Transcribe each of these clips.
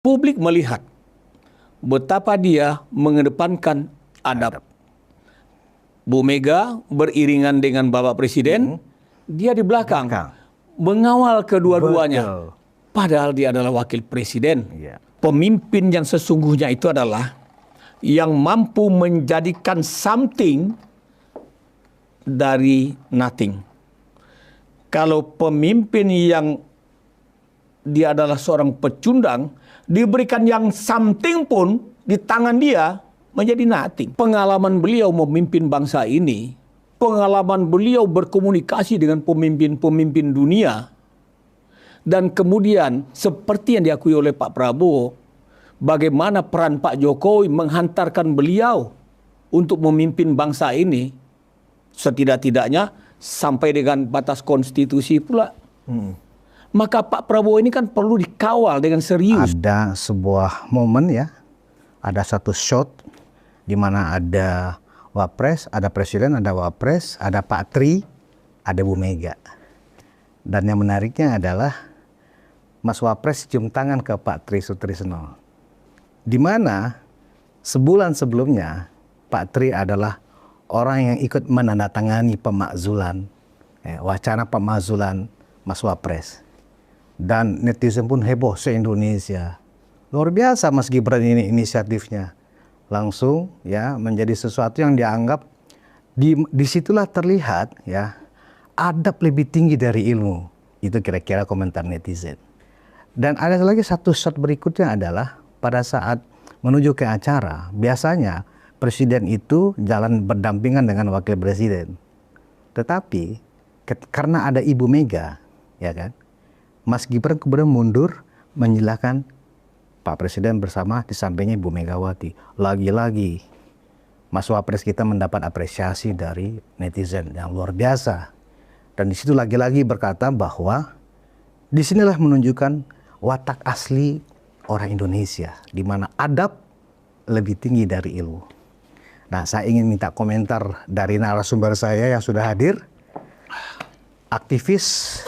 Publik melihat betapa dia mengedepankan adab. Bu Mega beriringan dengan Bapak Presiden, dia di belakang mengawal kedua-duanya. Padahal dia adalah wakil presiden. Pemimpin yang sesungguhnya itu adalah yang mampu menjadikan something dari nothing. Kalau pemimpin yang dia adalah seorang pecundang, diberikan yang something pun di tangan dia menjadi nothing. Pengalaman beliau memimpin bangsa ini, pengalaman beliau berkomunikasi dengan pemimpin-pemimpin dunia, dan kemudian seperti yang diakui oleh Pak Prabowo, bagaimana peran Pak Jokowi menghantarkan beliau untuk memimpin bangsa ini, setidak-tidaknya sampai dengan batas konstitusi pula. Maka Pak Prabowo ini kan perlu dikawal dengan serius. Ada sebuah momen ya, ada satu shot di mana ada Wapres, ada Presiden, ada Wapres, ada Pak Tri, ada Bu Mega. Dan yang menariknya adalah Mas Wapres cium tangan ke Pak Tri Sutrisno. Di mana sebulan sebelumnya Pak Tri adalah orang yang ikut menandatangani pemakzulan, wacana pemakzulan Mas Wapres. Dan netizen pun heboh se-Indonesia. Luar biasa Mas Gibran ini inisiatifnya. Langsung ya menjadi sesuatu yang dianggap disitulah terlihat ya adab lebih tinggi dari ilmu. Itu kira-kira komentar netizen. Dan ada lagi satu shot berikutnya adalah pada saat menuju ke acara, biasanya presiden itu jalan berdampingan dengan wakil presiden. Tetapi karena ada Ibu Mega, ya kan, Mas Gibran kemudian mundur menyilahkan Pak Presiden bersama di sampingnya Ibu Megawati. Lagi-lagi Mas Wapres kita mendapat apresiasi dari netizen yang luar biasa. Dan di situ lagi-lagi berkata bahwa disinilah menunjukkan watak asli orang Indonesia, di mana adab lebih tinggi dari ilmu. Nah, saya ingin minta komentar dari narasumber saya yang sudah hadir, aktivis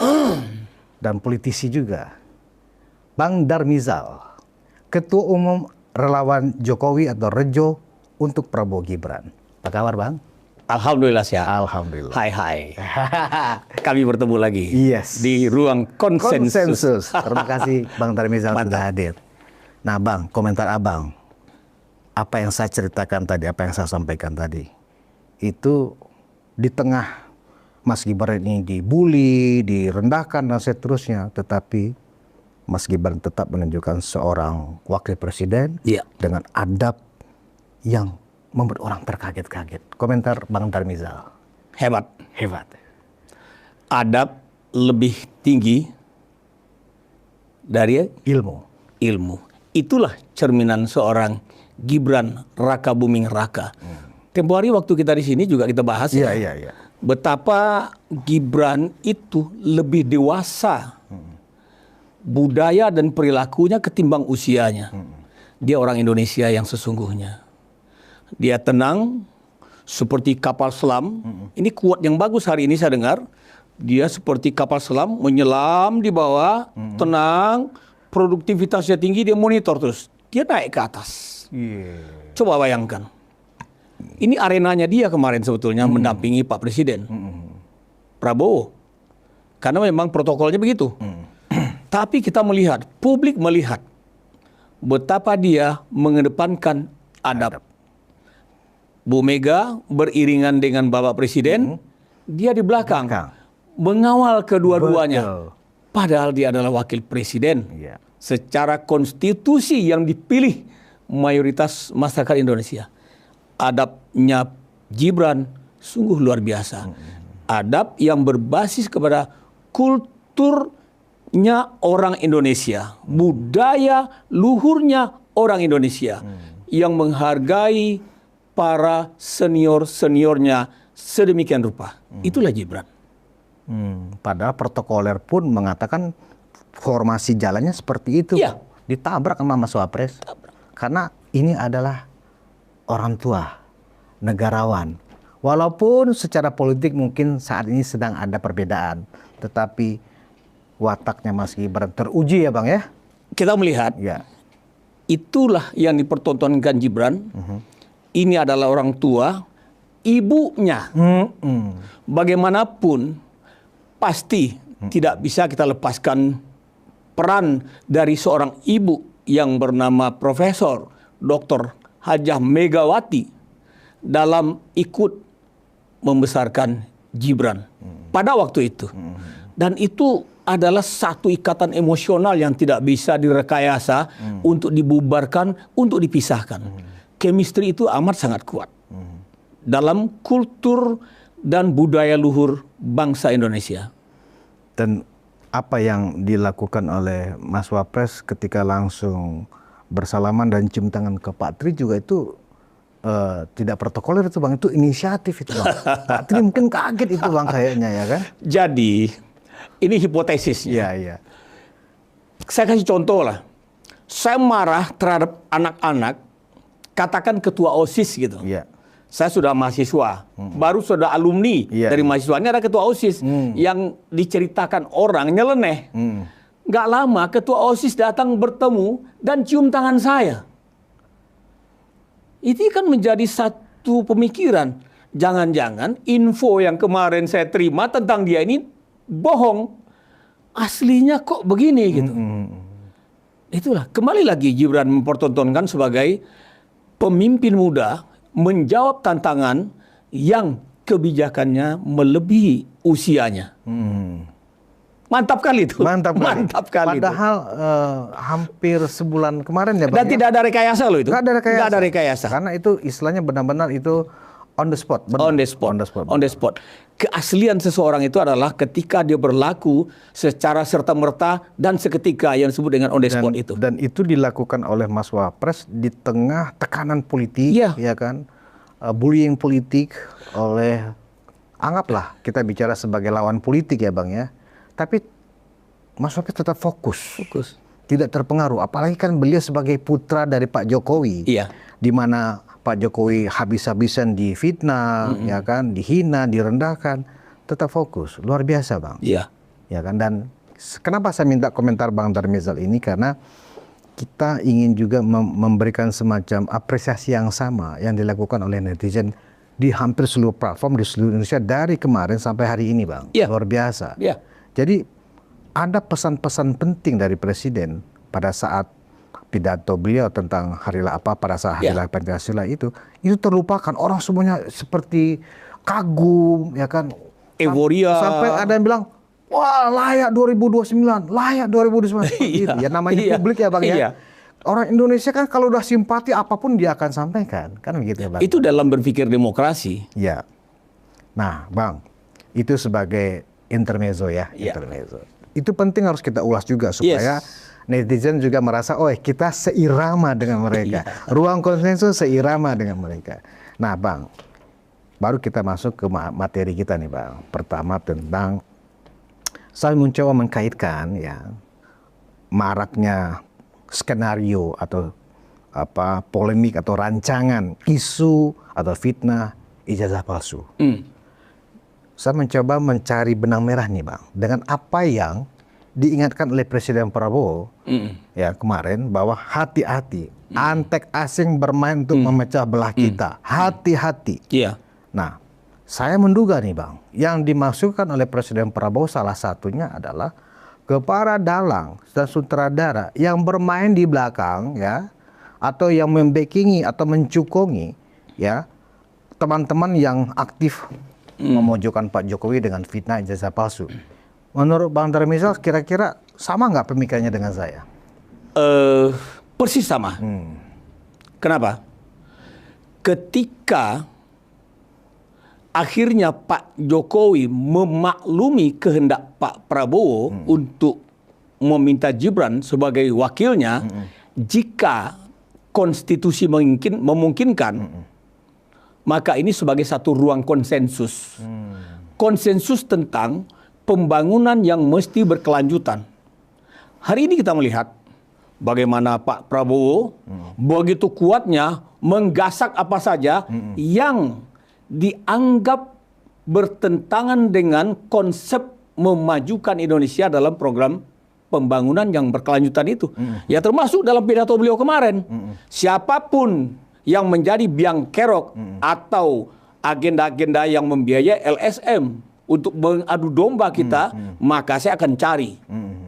dan politisi juga, Bang Darmizal, Ketua Umum Relawan Jokowi atau Rejo untuk Prabowo Gibran. Apa kabar, Bang? Alhamdulillah sehat. Alhamdulillah. Hai. Kami bertemu lagi di ruang konsensus. Terima kasih Bang Darmizal sudah hadir. Nah, Bang, komentar Abang. Apa yang saya ceritakan tadi, apa yang saya sampaikan tadi, itu di tengah Mas Gibran ini dibully, direndahkan dan seterusnya, tetapi Mas Gibran tetap menunjukkan seorang wakil presiden dengan adab yang membuat orang terkaget-kaget. Komentar Bang Darmizal. Hebat. Adab lebih tinggi dari ilmu. Itulah cerminan seorang Gibran Raka Buming Raka. Tempo hari waktu kita di sini juga kita bahas betapa Gibran itu lebih dewasa budaya dan perilakunya ketimbang usianya. Dia orang Indonesia yang sesungguhnya. Dia tenang seperti kapal selam. Ini quote yang bagus hari ini saya dengar. Dia seperti kapal selam menyelam di bawah, tenang, produktivitasnya tinggi, dia monitor terus. Dia naik ke atas. Coba bayangkan. Ini arenanya dia kemarin sebetulnya mendampingi Pak Presiden Prabowo. Karena memang protokolnya begitu. Tapi kita melihat, publik melihat betapa dia mengedepankan adab. Bu Mega beriringan dengan Bapak Presiden, dia di belakang mengawal kedua-duanya. Padahal dia adalah wakil presiden. Secara konstitusi yang dipilih mayoritas masyarakat Indonesia. Adabnya Gibran sungguh luar biasa. Adab yang berbasis kepada kulturnya orang Indonesia. Budaya luhurnya orang Indonesia. Yang menghargai para senior-seniornya sedemikian rupa. Itulah Gibran. Padahal protokoler pun mengatakan formasi jalannya seperti itu. Ditabrak sama Mas Wapres. Karena ini adalah orang tua, negarawan. Walaupun secara politik mungkin saat ini sedang ada perbedaan. Tetapi wataknya Mas Gibran teruji ya Bang ya? Kita melihat itulah yang dipertontonkan Gibran. Ini adalah orang tua, ibunya. Bagaimanapun pasti tidak bisa kita lepaskan peran dari seorang ibu yang bernama Profesor Dr. Hajah Megawati dalam ikut membesarkan Gibran pada waktu itu. Dan itu adalah satu ikatan emosional yang tidak bisa direkayasa untuk dibubarkan, untuk dipisahkan. Chemistry itu amat sangat kuat dalam kultur dan budaya luhur bangsa Indonesia. Dan apa yang dilakukan oleh Mas Wapres ketika langsung bersalaman dan cium tangan ke Pak Tri juga itu tidak protokoler itu Bang, itu inisiatif itu Bang. Pak Tri mungkin kaget itu Bang kayaknya ya kan? Jadi ini hipotesisnya. Iya, iya. Saya kasih contoh lah. Saya marah terhadap anak-anak, katakan ketua OSIS gitu. Iya. Saya sudah mahasiswa, baru sudah alumni dari mahasiswa. Ini ada ketua OSIS yang diceritakan orang nyeleneh. Nggak lama ketua OSIS datang bertemu dan cium tangan saya. Itu kan menjadi satu pemikiran. Jangan-jangan info yang kemarin saya terima tentang dia ini bohong. Aslinya kok begini gitu. Itulah, kembali lagi Gibran mempertontonkan sebagai pemimpin muda menjawab tantangan yang kebijakannya melebihi usianya. Mantap kali itu. Mantap kali. Mantap kali. Padahal hampir sebulan kemarin ya Bang. Dan tidak ada rekayasa loh itu. Nggak ada rekayasa. Nggak ada rekayasa. Karena itu istilahnya benar-benar itu on the spot. Benar. On the spot. On the spot. On the spot. Keaslian seseorang itu adalah ketika dia berlaku secara serta-merta dan seketika yang disebut dengan on the spot itu. Dan itu dilakukan oleh Mas Wapres di tengah tekanan politik, ya kan, bullying politik oleh, anggaplah kita bicara sebagai lawan politik ya Bang ya. Tapi Mas Wapres tetap fokus. Tidak terpengaruh. Apalagi kan beliau sebagai putra dari Pak Jokowi. Iya. Di mana Pak Jokowi habis-habisan difitnah, ya kan, dihina, direndahkan, tetap fokus. Luar biasa Bang. Iya. Ya kan, dan kenapa saya minta komentar Bang Darmizal ini, karena kita ingin juga memberikan semacam apresiasi yang sama yang dilakukan oleh netizen di hampir seluruh platform di seluruh Indonesia dari kemarin sampai hari ini Bang. Iya. Luar biasa. Iya. Jadi ada pesan-pesan penting dari Presiden pada saat pidato beliau tentang pada saat Hari Lahir Pancasila itu terlupakan. Orang semuanya seperti kagum, ya kan. Euforia. Sampai ada yang bilang, wah layak 2029, layak 2029. Gitu. Ya namanya publik ya Bang ya. Orang Indonesia kan kalau udah simpati apapun dia akan sampaikan. Kan begitu ya Bang. Itu dalam berpikir demokrasi. Ya. Nah Bang, itu sebagai intermezzo ya. Intermezzo. Itu penting harus kita ulas juga supaya netizen juga merasa, oh kita seirama dengan mereka. Ruang konsensus seirama dengan mereka. Nah Bang, baru kita masuk ke materi kita nih Bang. Pertama tentang, saya mencoba mengkaitkan ya maraknya skenario atau polemik atau rancangan isu atau fitnah ijazah palsu. Saya mencoba mencari benang merah nih Bang, dengan apa yang diingatkan oleh Presiden Prabowo ya kemarin, bahwa hati-hati, antek asing bermain untuk memecah belah kita, hati-hati. Nah, saya menduga nih Bang, yang dimaksudkan oleh Presiden Prabowo salah satunya adalah kepada dalang dan sutradara yang bermain di belakang ya, atau yang membackingi atau mencukungi ya teman-teman yang aktif memojokkan Pak Jokowi dengan fitnah ijazah palsu. Menurut Bang Darmizal kira-kira sama nggak pemikirannya dengan saya? Persis sama. Kenapa? Ketika akhirnya Pak Jokowi memaklumi kehendak Pak Prabowo untuk meminta Gibran sebagai wakilnya, jika konstitusi memungkinkan, maka ini sebagai satu ruang konsensus. Konsensus tentang pembangunan yang mesti berkelanjutan. Hari ini kita melihat bagaimana Pak Prabowo begitu kuatnya menggasak apa saja yang dianggap bertentangan dengan konsep memajukan Indonesia dalam program pembangunan yang berkelanjutan itu. Ya termasuk dalam pidato beliau kemarin. Siapapun yang menjadi biang kerok atau agenda-agenda yang membiayai LSM untuk mengadu domba kita, maka saya akan cari.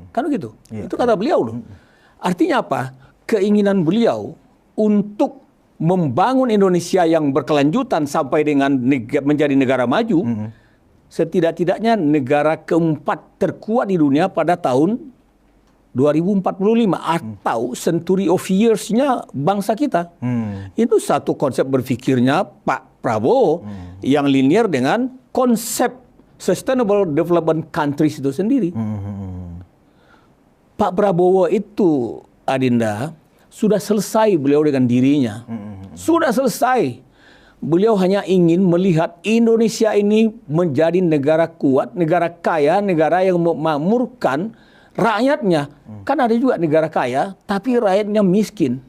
Kan begitu. Itu kata beliau loh. Artinya apa? Keinginan beliau untuk membangun Indonesia yang berkelanjutan sampai dengan menjadi negara maju, setidak-tidaknya negara keempat terkuat di dunia pada tahun 2045 atau century of years-nya bangsa kita. Itu satu konsep berpikirnya Pak Prabowo yang linear dengan konsep Sustainable Development Countries itu sendiri. Pak Prabowo itu, Adinda, sudah selesai beliau dengan dirinya. Sudah selesai. Beliau hanya ingin melihat Indonesia ini menjadi negara kuat, negara kaya, negara yang memakmurkan rakyatnya. Kan ada juga negara kaya, tapi rakyatnya miskin.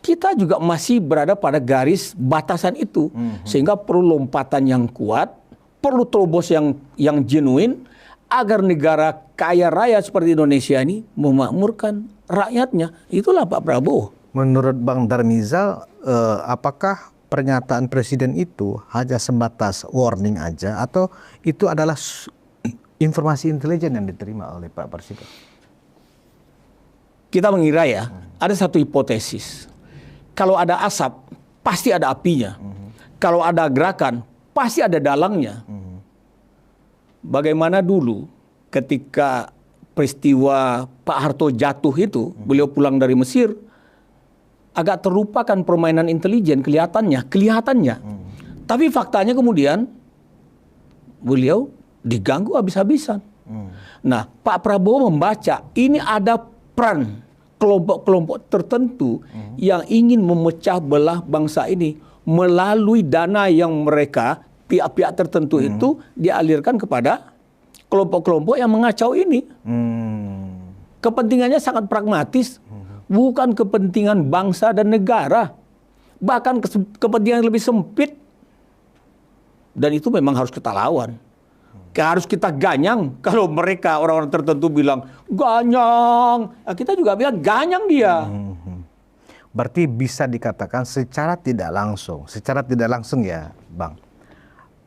Kita juga masih berada pada garis batasan itu. Sehingga perlu lompatan yang kuat, perlu terobos yang genuine, agar negara kaya raya seperti Indonesia ini memakmurkan rakyatnya. Itulah Pak Prabowo. Menurut Bang Darmizal, apakah pernyataan Presiden itu hanya sebatas warning aja atau itu adalah informasi intelijen yang diterima oleh Pak Presiden? Kita mengira ya, ada satu hipotesis. Kalau ada asap, pasti ada apinya. Kalau ada gerakan, pasti ada dalangnya. Bagaimana dulu ketika peristiwa Pak Harto jatuh itu, beliau pulang dari Mesir, agak terlupakan permainan intelijen kelihatannya. Tapi faktanya kemudian beliau diganggu habis-habisan. Nah, Pak Prabowo membaca ini ada peran kelompok-kelompok tertentu yang ingin memecah belah bangsa ini melalui dana yang mereka pihak-pihak tertentu itu dialirkan kepada kelompok-kelompok yang mengacau ini. Kepentingannya sangat pragmatis, bukan kepentingan bangsa dan negara, bahkan kepentingan yang lebih sempit. Dan itu memang harus kita lawan. Harus kita ganyang. Kalau mereka orang-orang tertentu bilang ganyang, kita juga bilang ganyang dia. Berarti bisa dikatakan secara tidak langsung ya Bang,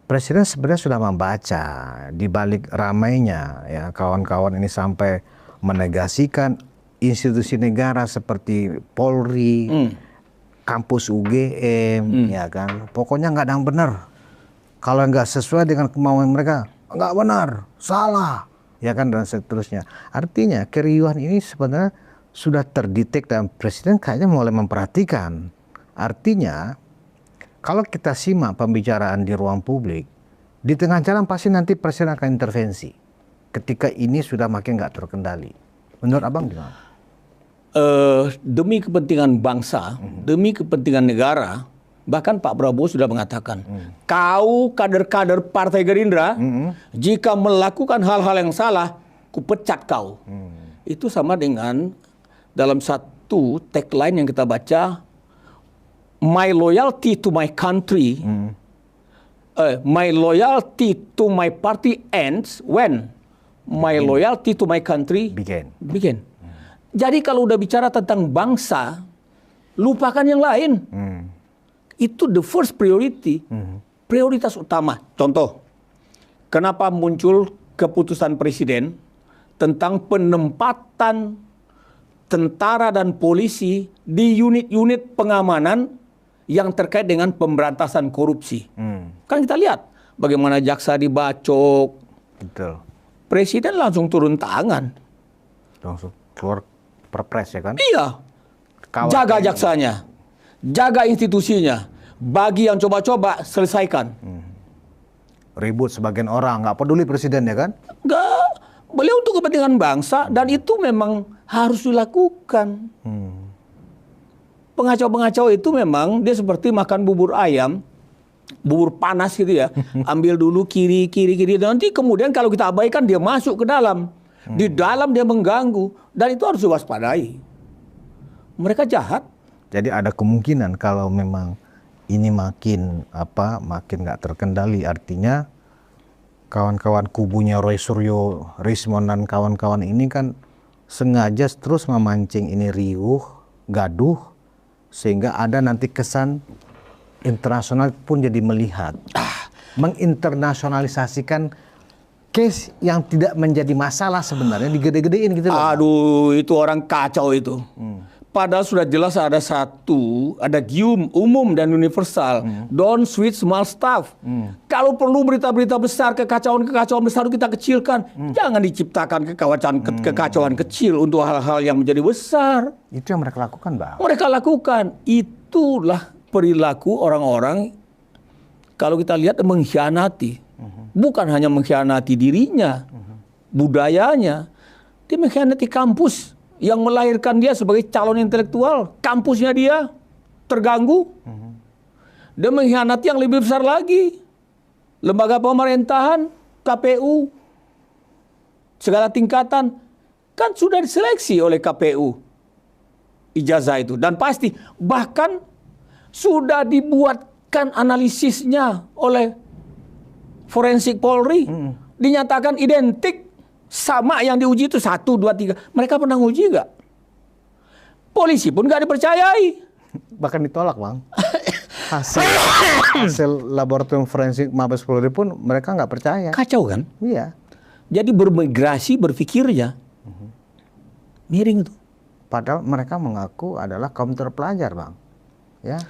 Presiden sebenarnya sudah membaca di balik ramainya ya kawan-kawan ini sampai menegasikan institusi negara seperti Polri, kampus UGM, ya kan. Pokoknya nggak ada yang benar. Kalau nggak sesuai dengan kemauan mereka, nggak benar, salah, ya kan, dan seterusnya. Artinya keriuhan ini sebenarnya sudah terdetek dan Presiden kayaknya mulai memperhatikan. Artinya kalau kita simak pembicaraan di ruang publik, di tengah jalan pasti nanti Presiden akan intervensi ketika ini sudah makin nggak terkendali. Menurut Abang gimana? Demi kepentingan bangsa, demi kepentingan negara, bahkan Pak Prabowo sudah mengatakan, kau kader-kader Partai Gerindra, jika melakukan hal-hal yang salah, kupecat kau. Itu sama dengan dalam satu tagline yang kita baca, my loyalty to my country, my loyalty to my party ends when my loyalty to my country begin. Jadi kalau udah bicara tentang bangsa, lupakan yang lain. Itu the first priority, prioritas utama. Contoh, kenapa muncul keputusan Presiden tentang penempatan tentara dan polisi di unit-unit pengamanan yang terkait dengan pemberantasan korupsi. Kan kita lihat bagaimana jaksa dibacok. Betul. Presiden langsung turun tangan. Langsung keluar perpres ya kan? Iya. Jaga jaksanya. Jaga institusinya. Bagi yang coba-coba, selesaikan. Ribut sebagian orang, nggak peduli Presiden ya kan? Nggak. Beliau untuk kepentingan bangsa dan itu memang harus dilakukan. Pengacau-pengacau itu memang dia seperti makan bubur ayam, bubur panas gitu ya. Ambil dulu kiri. Nanti kemudian kalau kita abaikan dia masuk ke dalam. Di dalam dia mengganggu. Dan itu harus diwaspadai. Mereka jahat. Jadi ada kemungkinan kalau memang ini makin nggak terkendali, artinya kawan-kawan kubunya Roy Suryo, Rismon dan kawan-kawan ini kan sengaja terus memancing ini riuh, gaduh, sehingga ada nanti kesan internasional pun jadi melihat. Menginternasionalisasikan case yang tidak menjadi masalah sebenarnya digede-gedein gitu loh. Aduh, itu orang kacau itu. Padahal sudah jelas ada gium umum dan universal. Don't switch small stuff. Kalau perlu berita-berita besar, kekacauan besar kita kecilkan. Jangan diciptakan kekacauan kecil untuk hal-hal yang menjadi besar. Itu yang mereka lakukan, Bang. Mereka lakukan. Itulah perilaku orang-orang kalau kita lihat mengkhianati. Bukan hanya mengkhianati dirinya, budayanya. Dia mengkhianati kampus yang melahirkan dia sebagai calon intelektual. Kampusnya dia terganggu. Dia mengkhianati yang lebih besar lagi. Lembaga pemerintahan, KPU, segala tingkatan. Kan sudah diseleksi oleh KPU ijazah itu. Dan pasti bahkan sudah dibuatkan analisisnya oleh forensik Polri. Dinyatakan identik. Sama yang diuji itu 1, 2, 3. Mereka pernah uji nggak? Polisi pun nggak dipercayai. Bahkan ditolak, Bang. Hasil laboratorium forensik Mabes Polri pun mereka nggak percaya. Kacau kan? Iya. Jadi bermigrasi berpikirnya. Miring itu. Padahal mereka mengaku adalah kaum terpelajar, Bang. Ya.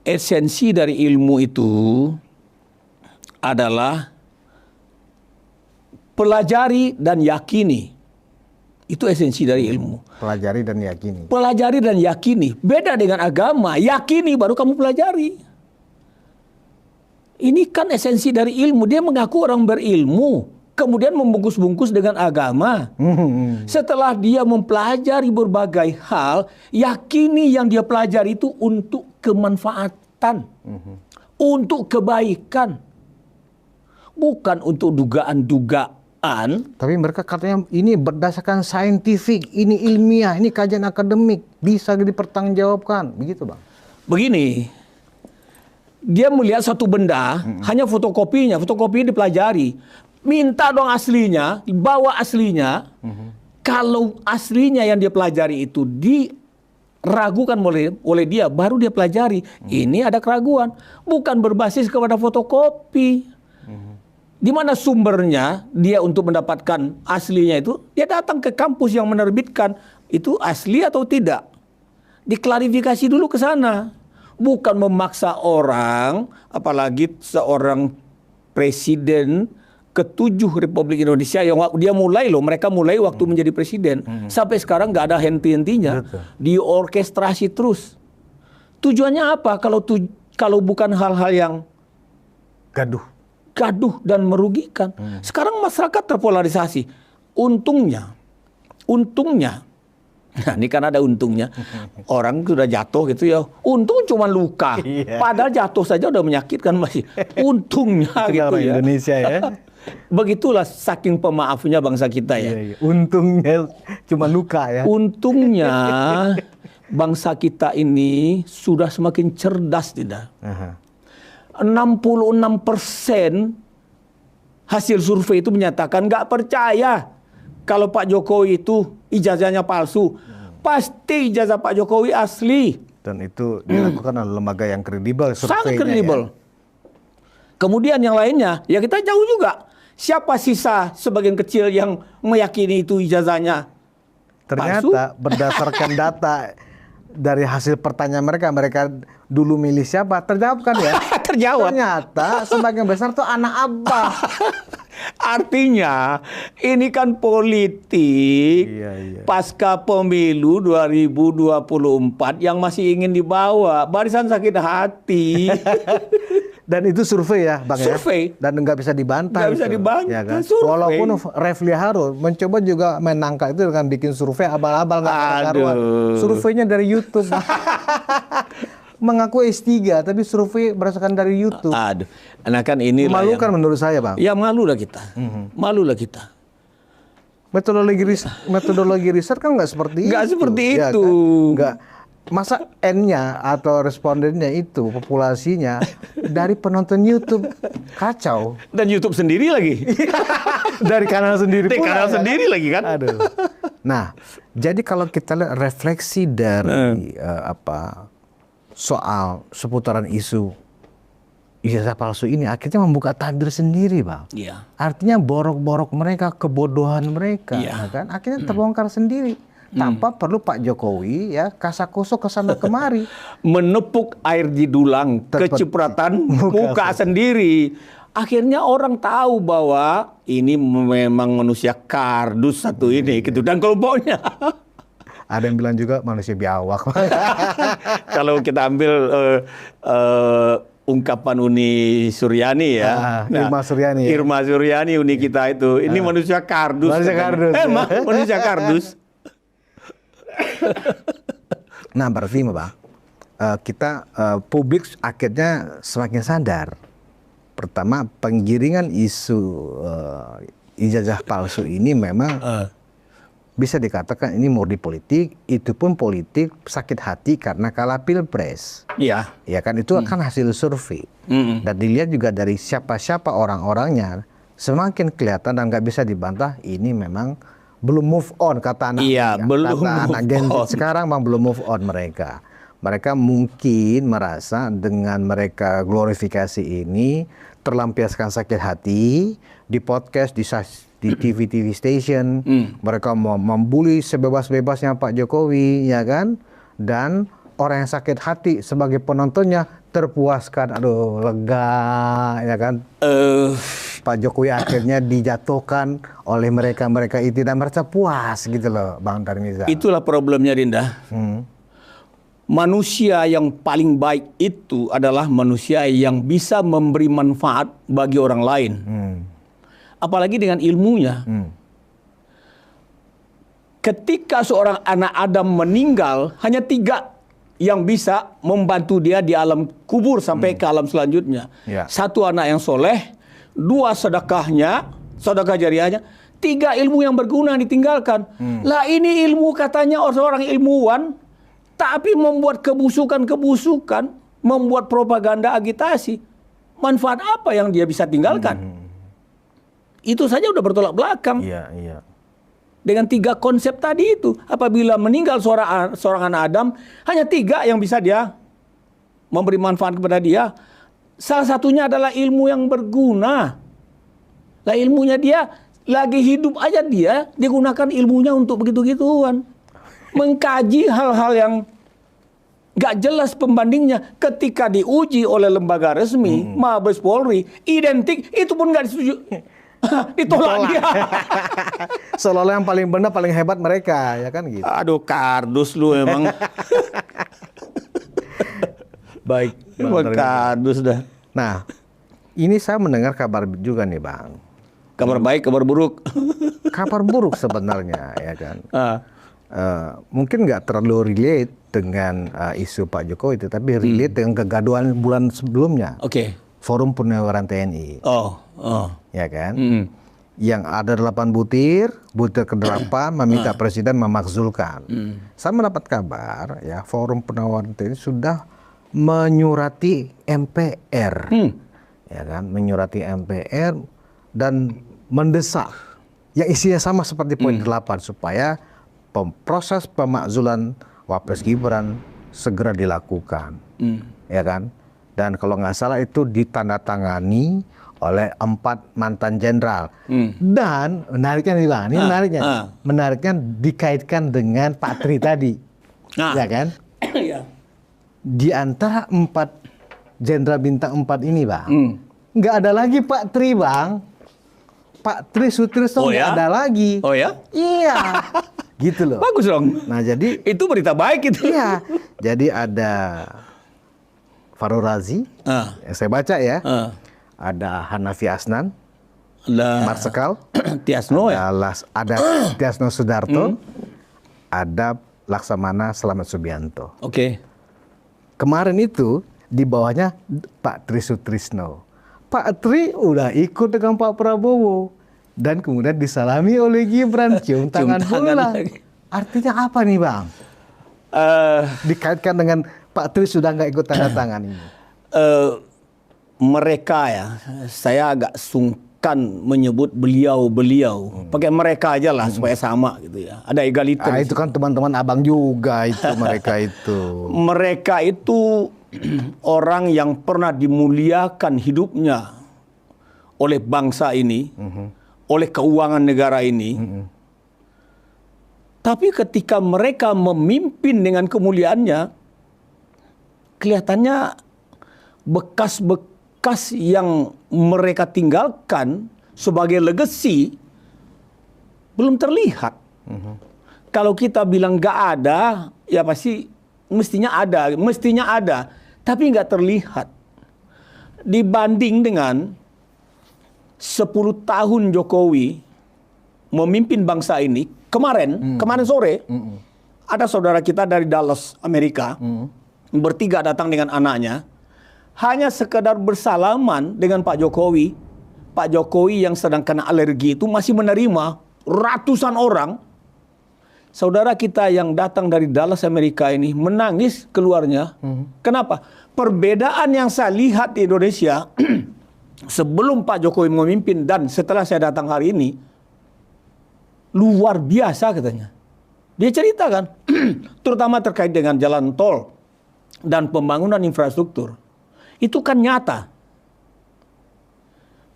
Esensi dari ilmu itu adalah pelajari dan yakini. Itu esensi dari ilmu. Pelajari dan yakini. Pelajari dan yakini. Beda dengan agama. Yakini baru kamu pelajari. Ini kan esensi dari ilmu. Dia mengaku orang berilmu. Kemudian membungkus-bungkus dengan agama. Setelah dia mempelajari berbagai hal, yakini yang dia pelajari itu untuk kemanfaatan. Untuk kebaikan. Bukan untuk dugaan-dugaan. Tapi mereka katanya ini berdasarkan saintifik, ini ilmiah, ini kajian akademik, bisa dipertanggungjawabkan, begitu, Bang. Begini, dia melihat satu benda, hanya fotokopinya dipelajari, minta dong aslinya, dibawa aslinya. Kalau aslinya yang dia pelajari itu diragukan oleh dia, baru dia pelajari. Ini ada keraguan, bukan berbasis kepada fotokopi. Di mana sumbernya dia untuk mendapatkan aslinya itu, dia datang ke kampus yang menerbitkan itu asli atau tidak. Diklarifikasi dulu ke sana. Bukan memaksa orang, apalagi seorang presiden ke-7 Republik Indonesia yang mereka mulai waktu menjadi presiden. Sampai sekarang nggak ada henti-hentinya. Diorkestrasi terus. Tujuannya apa kalau bukan hal-hal yang gaduh dan merugikan. Sekarang masyarakat terpolarisasi. Untungnya, nah ini kan ada untungnya. Orang sudah jatuh gitu ya, untung cuma luka. Padahal jatuh saja udah menyakitkan masih. Untungnya gitu orang ya. Indonesia ya. Begitulah saking pemaafnya bangsa kita ya. Untungnya cuma luka ya. Untungnya bangsa kita ini sudah semakin cerdas tidak. 66% hasil survei itu menyatakan nggak percaya kalau Pak Jokowi itu ijazahnya palsu. Pasti ijazah Pak Jokowi asli. Dan itu dilakukan oleh lembaga yang kredibel. Sangat kredibel. Ya. Kemudian yang lainnya, ya kita jauh juga. Siapa sisa sebagian kecil yang meyakini itu ijazahnya palsu? Ternyata berdasarkan data dari hasil pertanyaan mereka dulu milih siapa? Terjawab kan ya? Terjawab. Ternyata sebagian besar tuh anak abah. Artinya ini kan politik pasca pemilu 2024 yang masih ingin dibawa. Barisan sakit hati. Dan itu survei ya, Bang. Survei. Ya? Dan nggak bisa dibantah. Nggak bisa dibantah. Ya kan? Survei. Walaupun Refli Harun mencoba juga menangkal itu dengan bikin survei abal-abal nggak karuan. Surveinya dari YouTube. Mengaku S3 tapi survei berdasarkan dari YouTube. Aduh. Nah kan ini memalukan menurut saya, Bang. Ya malulah kita. Malulah kita. Metodologi riset kan nggak seperti itu. Nggak seperti itu. Kan? Masa N-nya atau respondennya itu populasinya dari penonton YouTube, kacau. Dan YouTube sendiri lagi. Dari kanal sendiri Dari pula. kanal sendiri lagi kan. Aduh. Nah, jadi kalau kita lihat refleksi dari soal seputaran isu ijazah palsu ini akhirnya membuka tabir sendiri, Bang. Iya. Artinya borok-borok mereka, kebodohan mereka, Iya. kan? Akhirnya terbongkar sendiri. Tanpa perlu Pak Jokowi ya kasakusuk kesana kemari. Menepuk air di dulang, kecipratan muka sendiri. Akhirnya orang tahu bahwa ini memang manusia kardus satu ini gitu, dan kelompoknya. Ada yang bilang juga manusia biawak. Kalau kita ambil ungkapan Uni Suryani ya. Irma Suryani. Irma Suryani Uni kita itu. Ini manusia kardus. Manusia kardus. Emang manusia kardus. Nah, berarti Bang, kita publik akhirnya semakin sadar. Pertama, penggiringan isu ijazah palsu ini memang bisa dikatakan ini murni politik. Itu pun politik sakit hati karena kalah pilpres. Iya. Ya kan, itu akan hasil survei. Dan dilihat juga dari siapa-siapa orang-orangnya, semakin kelihatan dan nggak bisa dibantah ini memang belum move on kata anak. Iya, belum kata anak Gen Z sekarang memang belum move on mereka. Mereka mungkin merasa dengan mereka glorifikasi ini terlampiaskan sakit hati di podcast, di TV station. Mereka mau membuli sebebas-bebasnya Pak Jokowi, ya kan? Dan orang yang sakit hati sebagai penontonnya terpuaskan, aduh lega, ya kan? Pak Jokowi akhirnya dijatuhkan oleh mereka itu dan merasa puas gitu loh, Bang Tarmiza. Itulah problemnya, Dinda. Manusia yang paling baik itu adalah manusia yang bisa memberi manfaat bagi orang lain. Apalagi dengan ilmunya. Ketika seorang anak Adam meninggal, hanya 3 yang bisa membantu dia di alam kubur sampai ke alam selanjutnya. Ya. 1 anak yang soleh, 2 sedekah jariahnya, 3 ilmu yang berguna ditinggalkan. Lah ini ilmu katanya seorang ilmuwan, tapi membuat kebusukan, membuat propaganda agitasi. Manfaat apa yang dia bisa tinggalkan? Itu saja udah bertolak belakang. Iya, iya. Dengan 3 konsep tadi itu. Apabila meninggal seorang anak Adam, hanya 3 yang bisa dia memberi manfaat kepada dia. Salah satunya adalah ilmu yang berguna. Lah ilmunya dia, lagi hidup aja dia gunakan ilmunya untuk begitu-gituan. Mengkaji hal-hal yang nggak jelas pembandingnya. Ketika diuji oleh lembaga resmi, Mabes Polri, identik, itu pun nggak disetujui. Ditolak dia. Seolah-olah yang paling benar, paling hebat mereka, ya kan gitu. Aduh, kardus lu emang. Baik. Emang kardus dah. Nah, ini saya mendengar kabar juga nih, Bang. Kabar baik, kabar buruk. Kabar buruk sebenarnya, ya kan. Mungkin nggak terlalu relate dengan isu Pak Jokowi, tetapi relate dengan kegaduhan bulan sebelumnya. Oke. Forum Purnaweran TNI. Ya kan? Yang ada 8 butir ke-8 meminta presiden memakzulkan. Saya mendapat kabar ya Forum Purnaweran TNI sudah menyurati MPR. Ya kan? Menyurati MPR dan mendesak yang isinya sama seperti poin 8 supaya proses pemakzulan Wapres Gibran segera dilakukan. Ya kan? Dan kalau nggak salah itu ditandatangani oleh 4 mantan jenderal. Dan menariknya nih Bang, ini menariknya. Menariknya dikaitkan dengan Pak Tri tadi. Ya kan? Di antara 4 jenderal bintang 4 ini Bang, nggak ada lagi Pak Tri Bang. Pak Tri Sutrisno nggak ada lagi. Oh ya? Iya. Gitu loh. Bagus dong. Nah jadi itu berita baik itu. Iya. Jadi ada Fahrul Razi, yang saya baca ya. Ada Hanafi Asnan, Marsikal, Tiasno ya. Ada Tiasno Sudarto, ada Laksamana Slamet Subianto. Oke. Kemarin itu di bawahnya Pak Tri Sutrisno. Pak Tri udah ikut dengan Pak Prabowo dan kemudian disalami oleh Gibran, cium tangan pula. Artinya apa nih Bang? Dikaitkan dengan Pak Tri sudah nggak ikut tanda tangan ini. Mereka ya, saya agak sungkan menyebut beliau. Pakai mereka aja lah supaya sama gitu ya. Ada egaliter. Itu kan teman-teman abang juga itu mereka itu. Mereka itu orang yang pernah dimuliakan hidupnya oleh bangsa ini, oleh keuangan negara ini. Tapi ketika mereka memimpin dengan kemuliaannya, kelihatannya bekas-bekas yang mereka tinggalkan sebagai legacy belum terlihat. Kalau kita bilang nggak ada, ya pasti mestinya ada, tapi nggak terlihat. Dibanding dengan 10 tahun Jokowi memimpin bangsa ini, kemarin sore, ada saudara kita dari Dallas, Amerika, bertiga datang dengan anaknya, hanya sekedar bersalaman dengan Pak Jokowi. Pak Jokowi yang sedang kena alergi itu masih menerima ratusan orang. Saudara kita yang datang dari Dallas, Amerika ini menangis keluarnya. Kenapa? Perbedaan yang saya lihat di Indonesia sebelum Pak Jokowi memimpin dan setelah saya datang hari ini, luar biasa katanya. Dia ceritakan, terutama terkait dengan jalan tol dan pembangunan infrastruktur. Itu kan nyata.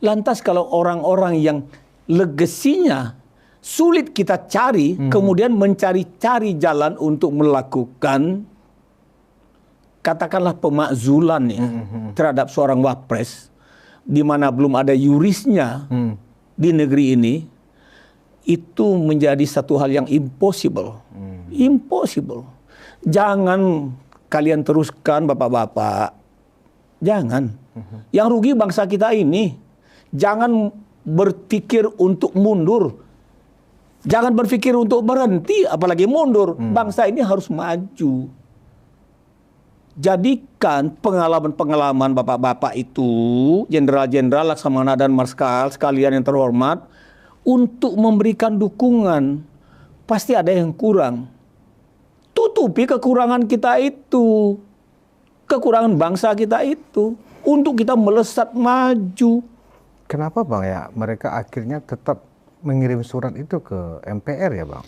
Lantas kalau orang-orang yang legasinya sulit kita cari, kemudian mencari-cari jalan untuk melakukan, katakanlah pemakzulan ya, terhadap seorang wapres, di mana belum ada yurisnya di negeri ini, itu menjadi satu hal yang impossible. Impossible. Jangan kalian teruskan bapak-bapak. Jangan. Yang rugi bangsa kita ini. Jangan berpikir untuk mundur. Jangan berpikir untuk berhenti, apalagi mundur. Bangsa ini harus maju. Jadikan pengalaman-pengalaman bapak-bapak itu, jenderal-jenderal, laksamana dan marskal sekalian yang terhormat, untuk memberikan dukungan. Pasti ada yang kurang. Tutupi kekurangan kita itu. Kekurangan bangsa kita itu. Untuk kita melesat maju. Kenapa Bang ya mereka akhirnya tetap mengirim surat itu ke MPR ya Bang?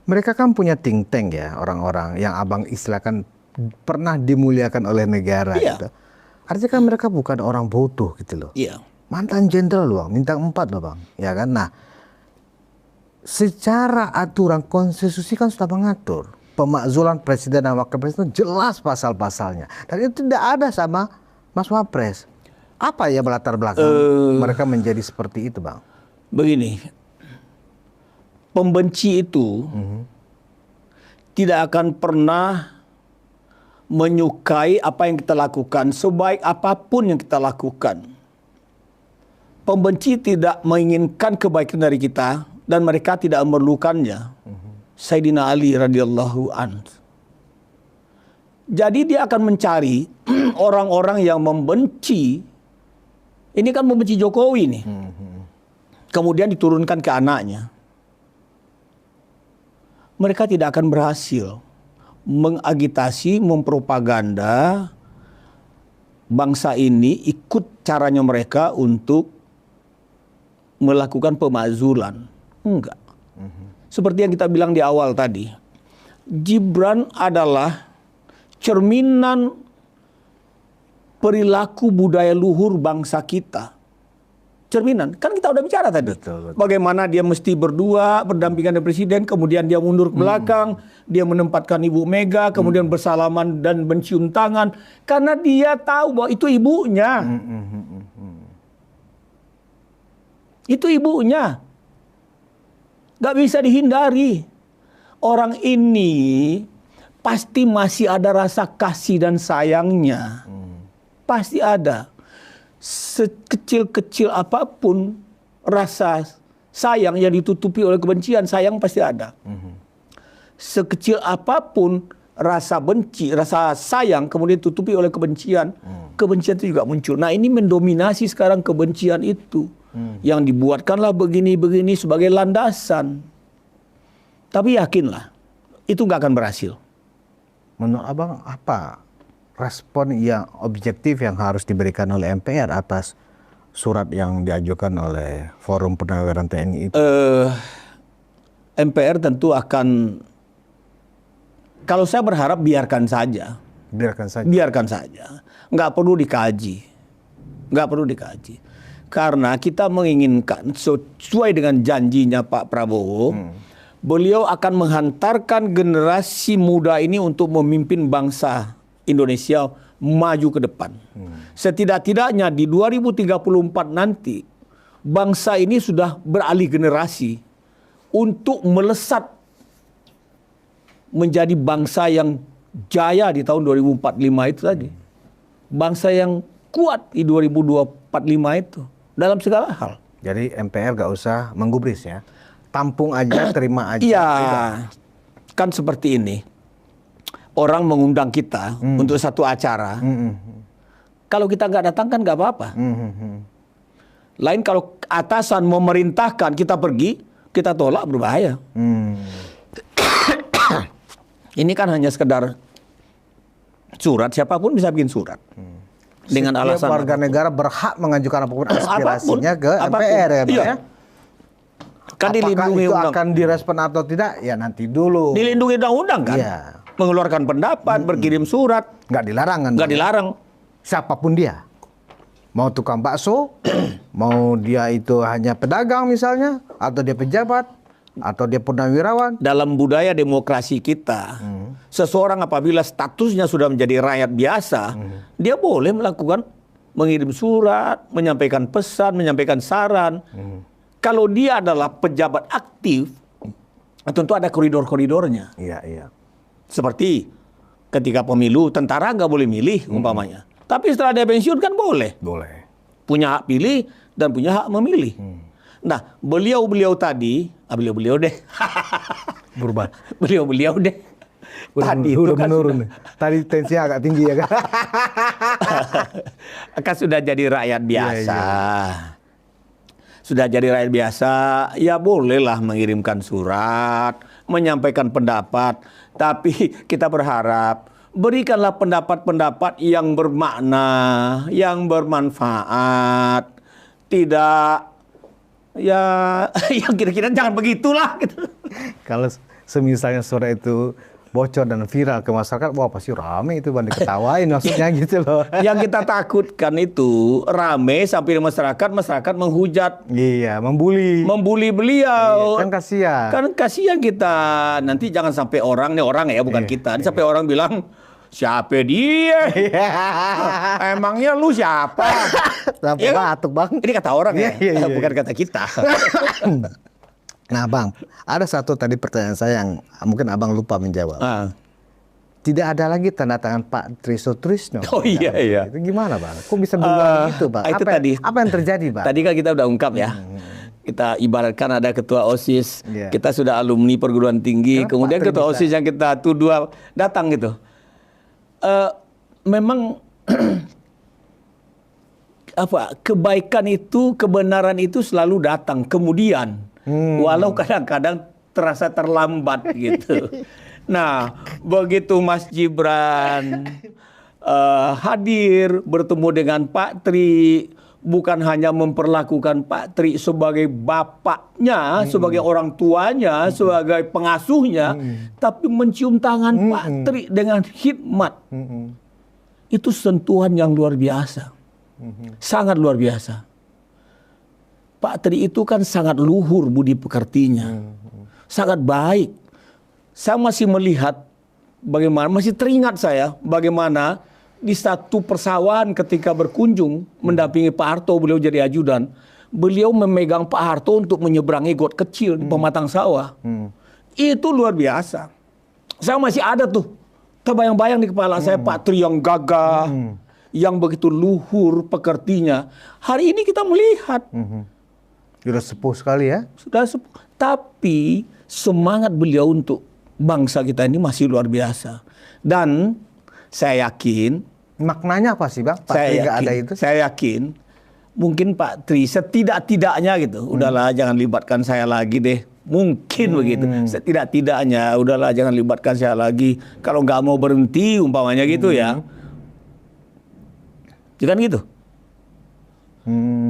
Mereka kan punya think tank ya, orang-orang yang abang istilahkan pernah dimuliakan oleh negara. Gitu. Artinya kan mereka bukan orang bodoh gitu loh. Mantan jenderal loh, minta 4 loh Bang. Ya kan? Nah, secara aturan konstitusi kan sudah mengatur pemakzulan presiden dan wakil presiden jelas pasal-pasalnya. Dan itu tidak ada sama Mas Wapres. Apa ya latar belakang mereka menjadi seperti itu Bang? Begini, pembenci itu tidak akan pernah menyukai apa yang kita lakukan, sebaik apapun yang kita lakukan. Pembenci tidak menginginkan kebaikan dari kita dan mereka tidak memerlukannya. Sayyidina Ali radhiyallahu anhu. Jadi dia akan mencari orang-orang yang membenci. Ini kan membenci Jokowi nih. Kemudian diturunkan ke anaknya. Mereka tidak akan berhasil mengagitasi, mempropaganda bangsa ini ikut caranya mereka untuk melakukan pemakzulan. Enggak. Seperti yang kita bilang di awal tadi, Gibran adalah cerminan perilaku budaya luhur bangsa kita. Cerminan, kan kita udah bicara tadi. Betul. Bagaimana dia mesti berdua, berdampingan dengan presiden, kemudian dia mundur ke belakang, dia menempatkan Ibu Mega, kemudian bersalaman dan mencium tangan, karena dia tahu bahwa itu ibunya. Itu ibunya. Gak bisa dihindari. Orang ini pasti masih ada rasa kasih dan sayangnya. Pasti ada. Sekecil-kecil apapun rasa sayang yang ditutupi oleh kebencian, sayang pasti ada. Sekecil apapun rasa benci, rasa sayang kemudian ditutupi oleh kebencian, kebencian itu juga muncul. Nah, ini mendominasi sekarang kebencian itu. Yang dibuatkanlah begini-begini sebagai landasan. Tapi yakinlah, itu nggak akan berhasil. Menurut Abang apa respon yang objektif yang harus diberikan oleh MPR atas surat yang diajukan oleh Forum Pernawiran TNI itu? MPR tentu akan, kalau saya berharap biarkan saja. Biarkan saja. Nggak perlu dikaji. Nggak perlu dikaji. Karena kita menginginkan sesuai dengan janjinya Pak Prabowo, beliau akan menghantarkan generasi muda ini untuk memimpin bangsa Indonesia maju ke depan. Setidak-tidaknya di 2034 nanti, bangsa ini sudah beralih generasi untuk melesat menjadi bangsa yang jaya di tahun 2045 itu tadi. Bangsa yang kuat di 2045 itu dalam segala hal. Jadi MPR gak usah menggubris ya. Tampung aja, terima aja. Iya. Kan seperti ini. Orang mengundang kita untuk satu acara. Kalau kita nggak datang kan nggak apa-apa. Lain kalau atasan memerintahkan kita pergi, kita tolak, berbahaya. Ini kan hanya sekedar surat, siapapun bisa bikin surat. Dengan alasan setiap warga negara berhak mengajukan apapun aspirasinya ke MPR ya, Pak, iya. ya? Kan Apakah dilindungi itu undang, akan direspon atau tidak? Ya nanti dulu. dilindungi undang-undang kan? Iya. Mengeluarkan pendapat, berkirim surat, Nggak dilarang kan? nggak dilarang. Siapapun dia. Mau tukang bakso, mau dia itu hanya pedagang misalnya, atau dia pejabat, atau dia purnawirawan. Dalam budaya demokrasi kita, seseorang apabila statusnya sudah menjadi rakyat biasa, dia boleh melakukan mengirim surat, menyampaikan pesan, menyampaikan saran. Kalau dia adalah pejabat aktif, tentu ada koridor-koridornya. Iya, iya. Seperti ketika pemilu, tentara nggak boleh milih umpamanya. Tapi setelah dia pensiun kan boleh. Boleh. Punya hak pilih dan punya hak memilih. Nah, beliau-beliau tadi, beliau-beliau deh. Berubah. Beliau-beliau deh. Tadi itu udah kan menurun. Tadi tensinya agak tinggi ya kan. kan sudah jadi rakyat biasa. Iya. Sudah jadi rakyat biasa, ya bolehlah mengirimkan surat, menyampaikan pendapat. Tapi kita berharap berikanlah pendapat-pendapat yang bermakna, yang bermanfaat. Tidak ya yang kira-kira jangan begitulah gitu. Kalau semisalnya surat itu bocor dan viral ke masyarakat, wah pasti rame itu, banding ketawain maksudnya gitu loh. Yang kita takutkan itu rame sampai masyarakat menghujat. Iya, membuli beliau. Iya, kan kasihan. Kan kasihan kita. Nanti jangan sampai orang ya bukan kita. Sampai orang bilang, siapa dia? Emangnya lu siapa? Sampai Ya kan? batuk, Bang. Ini kata orang ya, Iya. bukan kata kita. Nah, Bang, ada satu tadi pertanyaan saya yang mungkin Abang lupa menjawab. Tidak ada lagi tanda tangan Pak Trisno Trisno. Oh iya. Itu gimana, Bang? Kok bisa berubah begitu, Bang? Itu Apa yang terjadi, Bang? Tadi kan kita udah ungkap ya. Kita ibaratkan ada ketua OSIS, kita sudah alumni perguruan tinggi, kemudian ketua OSIS yang kita tuduh datang gitu. Memang kebaikan itu, kebenaran itu selalu datang kemudian, walau kadang-kadang terasa terlambat gitu. Nah, begitu Mas Gibran hadir bertemu dengan Pak Tri, bukan hanya memperlakukan Pak Tri sebagai bapaknya, sebagai orang tuanya, sebagai pengasuhnya, tapi mencium tangan Pak Tri dengan hikmat. Itu sentuhan yang luar biasa. Sangat luar biasa. Pak Tri itu kan sangat luhur budi pekertinya. Sangat baik. Saya masih melihat bagaimana, masih teringat saya bagaimana di satu persawahan ketika berkunjung mendampingi Pak Harto, beliau jadi ajudan. Beliau memegang Pak Harto untuk menyeberangi got kecil di pematang sawah. Itu luar biasa. Saya masih ada tuh, terbayang-bayang di kepala saya Pak Tri yang gagah, yang begitu luhur pekertinya. Hari ini kita melihat. Sudah sepuh sekali ya. Sudah sepuh. Tapi semangat beliau untuk bangsa kita ini masih luar biasa. Dan saya yakin. Maknanya apa sih, Bang? Pak Tri nggak ada itu? Saya yakin. Mungkin Pak Tri setidak-tidaknya gitu. Udahlah jangan libatkan saya lagi deh. Mungkin begitu. Setidak-tidaknya, udahlah jangan libatkan saya lagi. Kalau nggak mau berhenti, umpamanya gitu ya. Jangan gitu.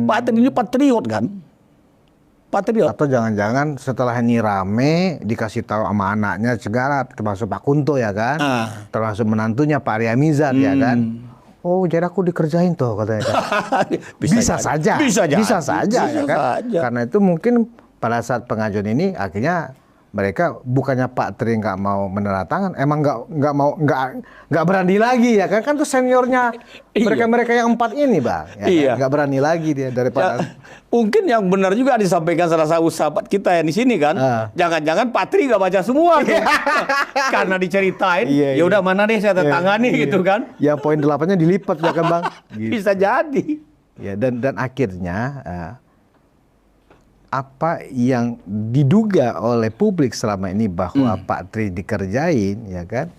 Pak Tri ini patriot kan? Patriot. Atau jangan-jangan setelah ini rame dikasih tahu sama anaknya segala, termasuk Pak Kunto ya kan, termasuk menantunya Pak Arya Mizat ya kan. Oh, jadi aku dikerjain tuh katanya. Bisa saja ya kan. Karena itu mungkin pada saat pengajuan ini akhirnya mereka bukannya Pak Tri nggak mau menerantangan, emang nggak berani lagi ya kan tuh seniornya mereka yang 4 ini bang, ya nggak berani lagi dia daripada. Ya, mungkin yang benar juga disampaikan salah satu sahabat kita yang di sini kan, jangan-jangan Pak Tri nggak baca semua, karena diceritain, ya udah mana deh saya tangani gitu kan. Ya poin 8-nya dilipat ya kan bang. Gitu. Bisa jadi. Ya dan akhirnya. Apa yang diduga oleh publik selama ini bahwa Pak Tri dikerjain, ya kan,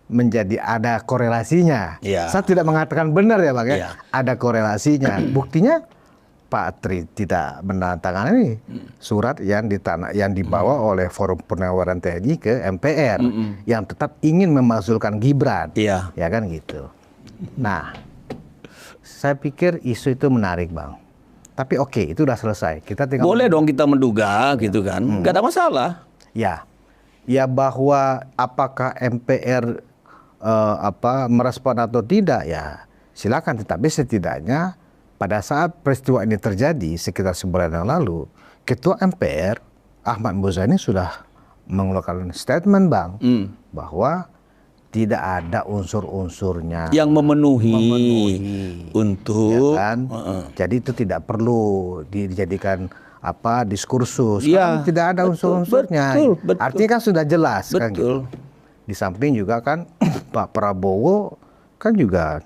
menjadi ada korelasinya. Saya tidak mengatakan benar ya bang, ya. Ada korelasinya. Buktinya Pak Tri tidak menandatangani surat yang dibawa oleh Forum Purnawaran TNI ke MPR yang tetap ingin memakzulkan Gibran, ya kan gitu. Nah, saya pikir isu itu menarik bang. Tapi oke, itu udah selesai. Kita tinggal boleh dong kita menduga gitu kan, nggak ada masalah. Ya bahwa apakah MPR merespon atau tidak ya silakan. Tetapi setidaknya pada saat peristiwa ini terjadi sekitar sebulan yang lalu, Ketua MPR Ahmad Muzani sudah mengeluarkan statement bang bahwa tidak ada unsur-unsurnya yang memenuhi untuk ya kan? Jadi itu tidak perlu dijadikan diskursus. Tidak ada unsur-unsurnya. Betul. Artinya kan sudah jelas kan gitu. Betul. Di samping juga kan Pak Prabowo kan juga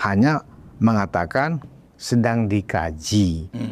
hanya mengatakan sedang dikaji.